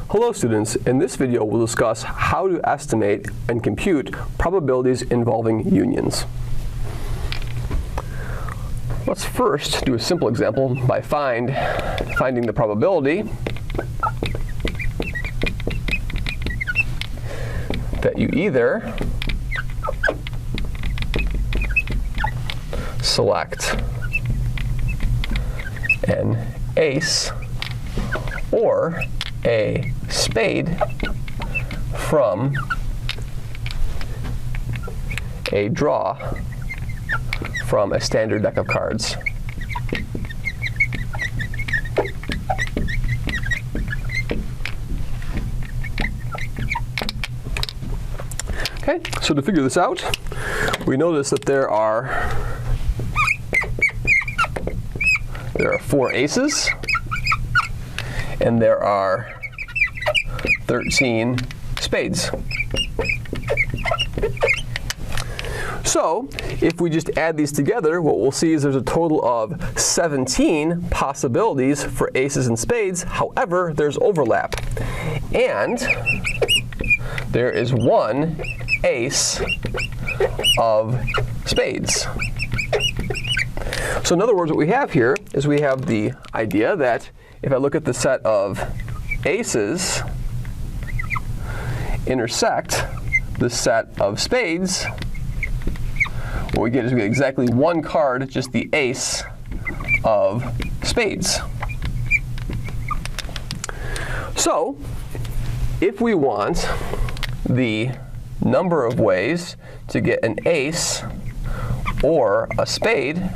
Hello students, in this video we'll discuss how to estimate and compute probabilities involving unions. Let's first do a simple example by finding the probability that you either select an ace or a spade from a draw from a standard deck of cards. Okay, so to figure this out, we notice that there are 4 aces and there are 13 spades. So if we just add these together, what we'll see is there's a total of 17 possibilities for aces and spades. However, there's overlap. And there is one ace of spades. So in other words, what we have here is we have the idea that if I look at the set of aces intersect the set of spades, what we get is we get exactly one card, just the ace of spades. So if we want the number of ways to get an ace or a spade,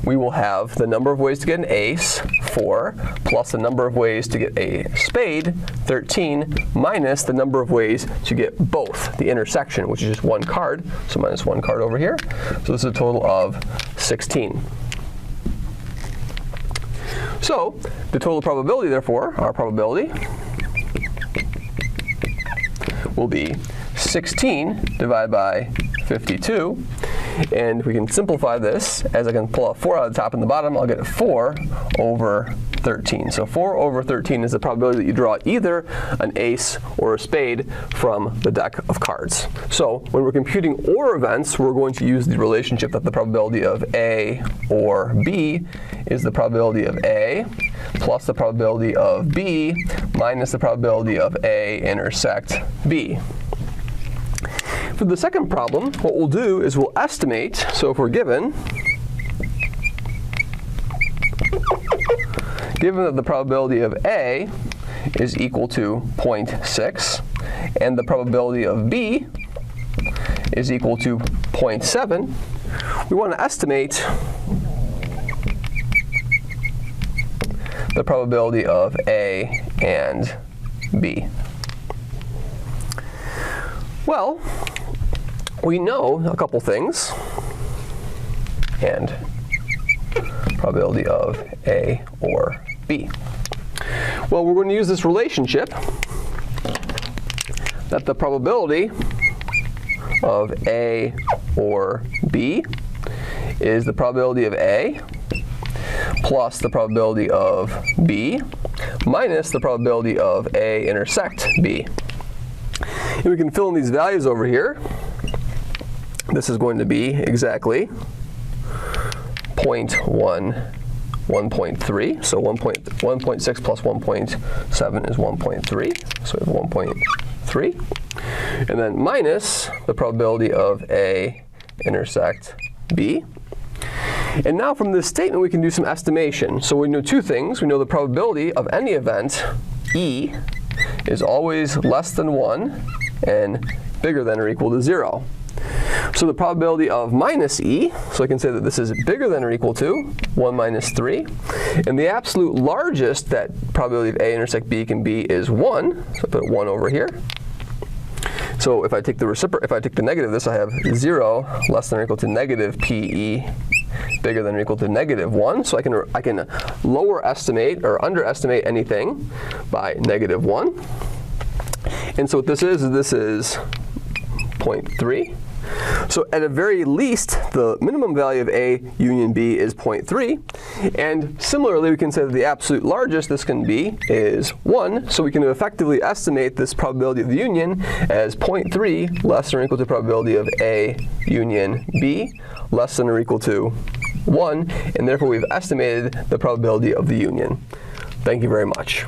we will have the number of ways to get an ace, 4, plus the number of ways to get a spade, 13, minus the number of ways to get both, the intersection, which is just one card, so minus one card over here. So this is a total of 16. So the total probability, therefore, our probability, will be 16 divided by 52. And we can simplify this, as I can pull out 4 out of the top and the bottom, I'll get 4 over 13. So 4 over 13 is the probability that you draw either an ace or a spade from the deck of cards. So when we're computing OR events, we're going to use the relationship that the probability of A or B is the probability of A plus the probability of B minus the probability of A intersect B. For the second problem, what we'll do is we'll estimate. So if we're given that the probability of A is equal to 0.6 and the probability of B is equal to 0.7, we want to estimate the probability of A and B. Well, we know a couple things, and probability of A or B. Well, we're going to use this relationship that the probability of A or B is the probability of A plus the probability of B minus the probability of A intersect B. And we can fill in these values over here. This is going to be exactly 1.3. So 1.6 plus 1.7 is 1.3. So we have 1.3. And then minus the probability of A intersect B. And now from this statement, we can do some estimation. So we know two things. We know the probability of any event, E, is always less than 1 and bigger than or equal to 0. So the probability of minus E, so I can say that this is bigger than or equal to 1 minus 3. And the absolute largest that probability of A intersect B can be is 1. So I put 1 over here. So if I take the negative of this, I have 0 less than or equal to negative PE bigger than or equal to negative 1. So I can lower estimate or underestimate anything by negative 1. And so what this is 0.3. So at a very least, the minimum value of A union B is 0.3. And similarly, we can say that the absolute largest this can be is 1. So we can effectively estimate this probability of the union as 0.3 less than or equal to the probability of A union B less than or equal to 1. And therefore, we've estimated the probability of the union. Thank you very much.